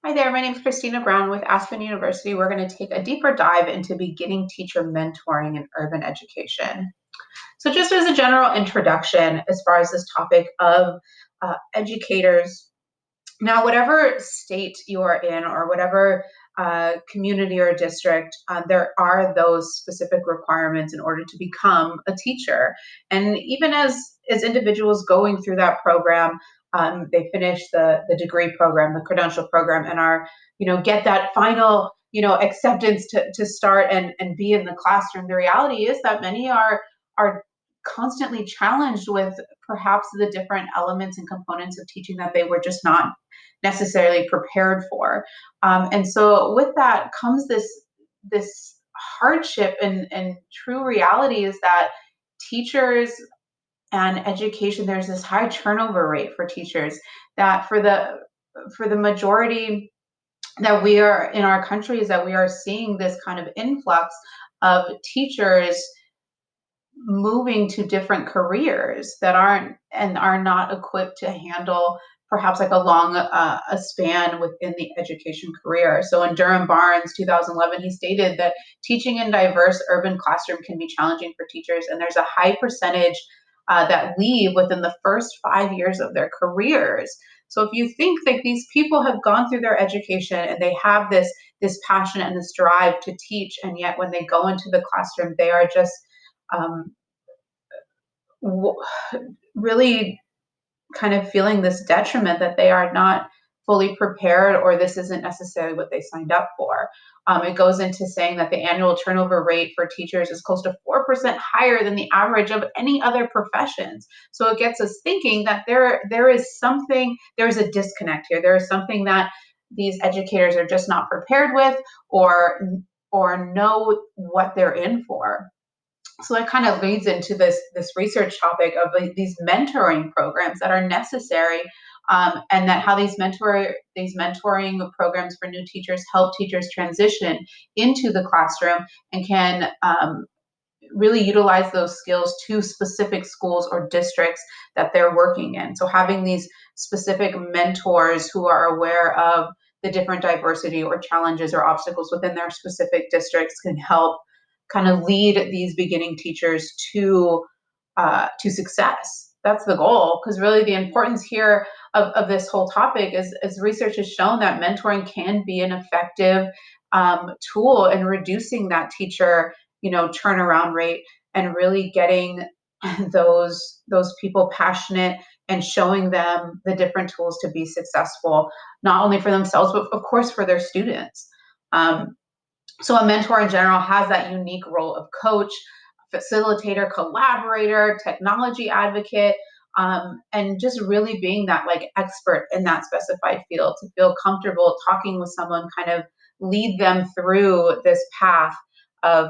Hi there, my name is Christina Brown with Aspen University. We're going to take a deeper dive into beginning teacher mentoring in urban education. So just as a general introduction, as far as this topic of educators, now whatever state you are in or whatever community or district, there are those specific requirements in order to become a teacher. And even as individuals going through that program, they finish the degree program, the credential program, and are, get that final, acceptance to start and be in the classroom. The reality is that many are constantly challenged with perhaps the different elements and components of teaching that they were just not necessarily prepared for. And so with that comes this hardship, and true reality is that teachers and education, there's this high turnover rate for teachers, that for the majority that we are in our country, is that we are seeing this kind of influx of teachers moving to different careers that are not equipped to handle perhaps like a long a span within the education career. So in Durham Barnes 2011, he stated that teaching in diverse urban classroom can be challenging for teachers, and there's a high percentage that leave within the first 5 years of their careers. So if you think that these people have gone through their education and they have this passion and this drive to teach, and yet when they go into the classroom, they are just um, really kind of feeling this detriment that they are not fully prepared, or this isn't necessarily what they signed up for. It goes into saying that the annual turnover rate for teachers is close to 4% higher than the average of any other professions. So it gets us thinking that there is a disconnect here. There is something that these educators are just not prepared with, or know what they're in for. So that kind of leads into this research topic of these mentoring programs that are necessary, and that how these mentoring programs for new teachers help teachers transition into the classroom and can really utilize those skills to specific schools or districts that they're working in. So having these specific mentors who are aware of the different diversity or challenges or obstacles within their specific districts can help kind of lead these beginning teachers to success. That's the goal, because really the importance here of this whole topic is research has shown that mentoring can be an effective tool in reducing that teacher turnaround rate, and really getting those people passionate and showing them the different tools to be successful, not only for themselves but of course for their students. So a mentor in general has that unique role of coach, facilitator, collaborator, technology advocate, and just really being that like expert in that specified field, to feel comfortable talking with someone, kind of lead them through this path of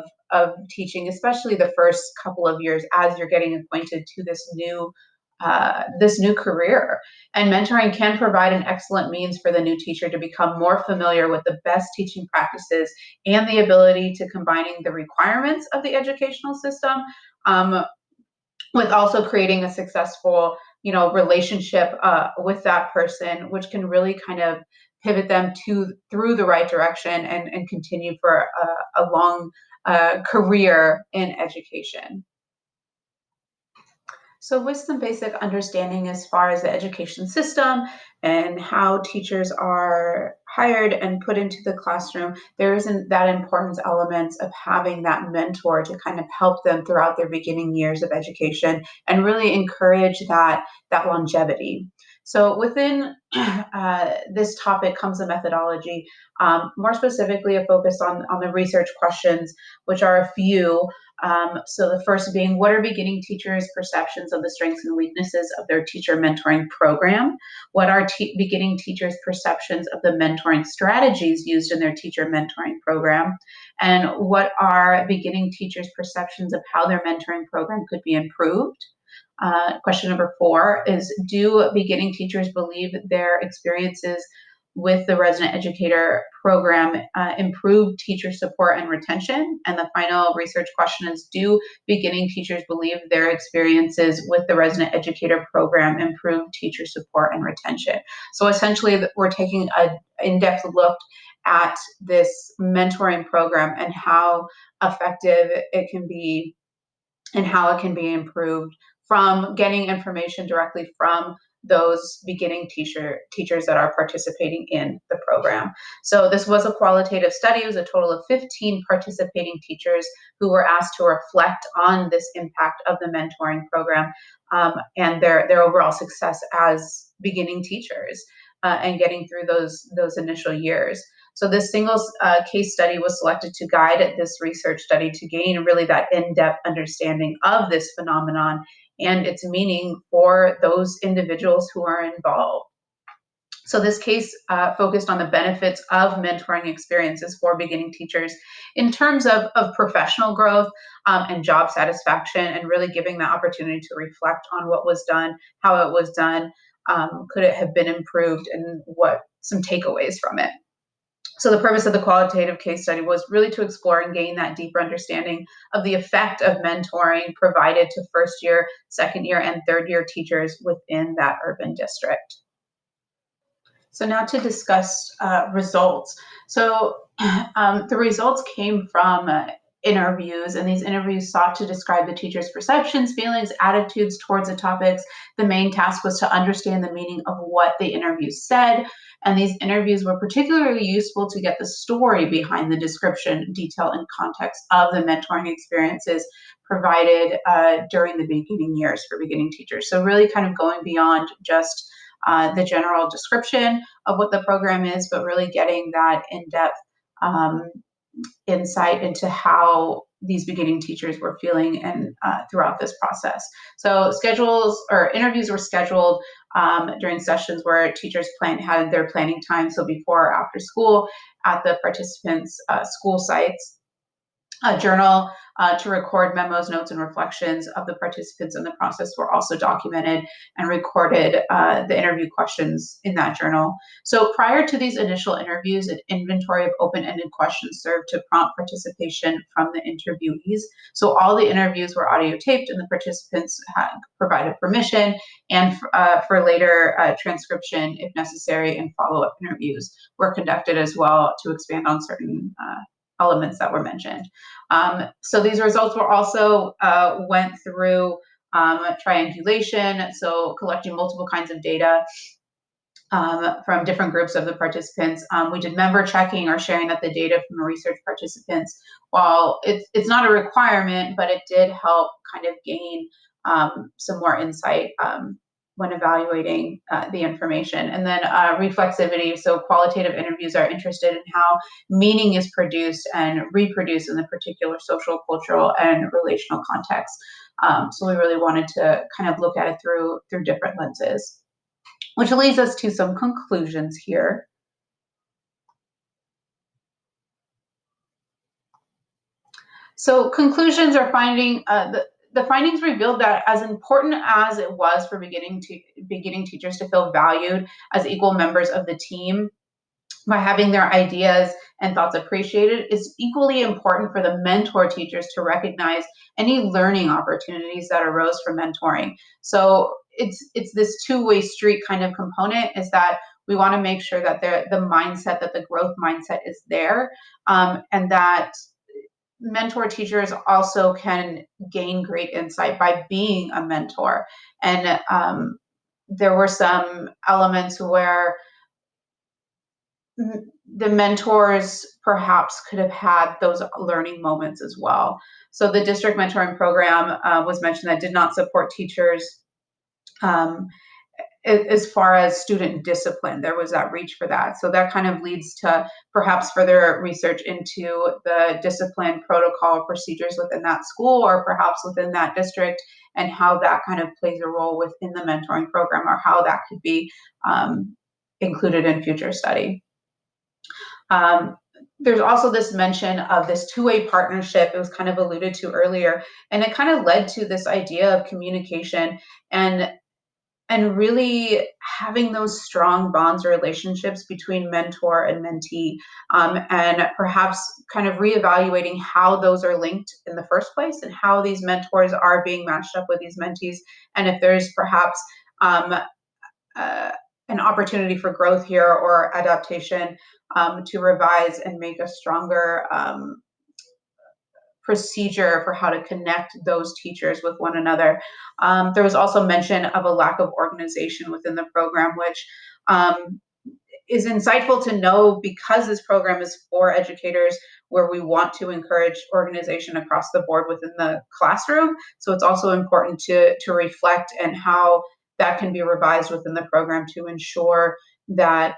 teaching, especially the first couple of years as you're getting acquainted to this new career. And mentoring can provide an excellent means for the new teacher to become more familiar with the best teaching practices and the ability to combining the requirements of the educational system, with also creating a successful relationship with that person, which can really kind of pivot them through the right direction, and continue for a long career in education. So with some basic understanding as far as the education system and how teachers are hired and put into the classroom, there isn't that important element of having that mentor to kind of help them throughout their beginning years of education and really encourage that longevity. So within this topic comes a methodology, more specifically a focus on the research questions, which are a few. So the first being, what are beginning teachers' perceptions of the strengths and weaknesses of their teacher mentoring program? What are beginning teachers' perceptions of the mentoring strategies used in their teacher mentoring program? And what are beginning teachers' perceptions of how their mentoring program could be improved? Question number 4 is, do beginning teachers believe their experiences with the resident educator program improved teacher support and retention? And the final research question is, do beginning teachers believe their experiences with the resident educator program improved teacher support and retention? So essentially, we're taking an in-depth look at this mentoring program and how effective it can be and how it can be improved from getting information directly from those beginning teachers that are participating in the program. So this was a qualitative study. It was a total of 15 participating teachers who were asked to reflect on this impact of the mentoring program and their overall success as beginning teachers and getting through those initial years. So this single case study was selected to guide this research study to gain really that in-depth understanding of this phenomenon and its meaning for those individuals who are involved. So this case focused on the benefits of mentoring experiences for beginning teachers in terms of professional growth and job satisfaction, and really giving the opportunity to reflect on what was done, how it was done, could it have been improved, and what some takeaways from it. So the purpose of the qualitative case study was really to explore and gain that deeper understanding of the effect of mentoring provided to first year, second year, and third year teachers within that urban district. So now to discuss results. So the results came from interviews, and these interviews sought to describe the teacher's perceptions, feelings, attitudes towards the topics. The main task was to understand the meaning of what the interview said, and these interviews were particularly useful to get the story behind the description, detail, and context of the mentoring experiences provided during the beginning years for beginning teachers. So really kind of going beyond just the general description of what the program is, but really getting that in-depth insight into how these beginning teachers were feeling and throughout this process. So interviews were scheduled during sessions where teachers had their planning time, so before or after school at the participants' school sites. A journal to record memos, notes, and reflections of the participants in the process were also documented and recorded the interview questions in that journal. So prior to these initial interviews, an inventory of open-ended questions served to prompt participation from the interviewees. So all the interviews were audio taped, and the participants had provided permission and for later transcription if necessary, and follow-up interviews were conducted as well to expand on certain elements that were mentioned. So these results were also went through triangulation, so collecting multiple kinds of data from different groups of the participants. We did member checking or sharing of the data from the research participants. While it's not a requirement, but it did help kind of gain some more insight when evaluating the information. And then reflexivity, so qualitative interviews are interested in how meaning is produced and reproduced in the particular social, cultural, and relational context. So we really wanted to kind of look at it through different lenses, which leads us to some conclusions here. So conclusions are finding the findings revealed that as important as it was for beginning teachers to feel valued as equal members of the team by having their ideas and thoughts appreciated, is equally important for the mentor teachers to recognize any learning opportunities that arose from mentoring. So it's this two-way street kind of component, is that we want to make sure that the mindset, that the growth mindset is there, and that mentor teachers also can gain great insight by being a mentor. And there were some elements where the mentors perhaps could have had those learning moments as well. So the district mentoring program was mentioned that did not support teachers as far as student discipline. There was that reach for that. So that kind of leads to perhaps further research into the discipline protocol or procedures within that school, or perhaps within that district, and how that kind of plays a role within the mentoring program, or how that could be included in future study. There's also this mention of this two-way partnership. It was kind of alluded to earlier, and it kind of led to this idea of communication. And and really having those strong bonds or relationships between mentor and mentee, and perhaps kind of reevaluating how those are linked in the first place and how these mentors are being matched up with these mentees, and if there's perhaps um, uh, an opportunity for growth here or adaptation, to revise and make a stronger procedure for how to connect those teachers with one another. There was also mention of a lack of organization within the program, which is insightful to know because this program is for educators where we want to encourage organization across the board within the classroom. So it's also important to reflect and how that can be revised within the program to ensure that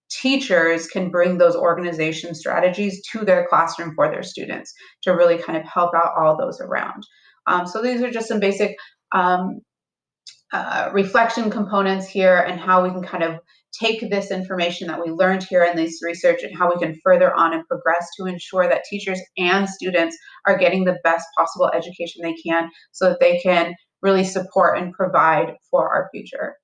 teachers can bring those organization strategies to their classroom for their students to really kind of help out all those around. So these are just some basic um, reflection components here and how we can kind of take this information that we learned here in this research and how we can further on and progress to ensure that teachers and students are getting the best possible education they can so that they can really support and provide for our future.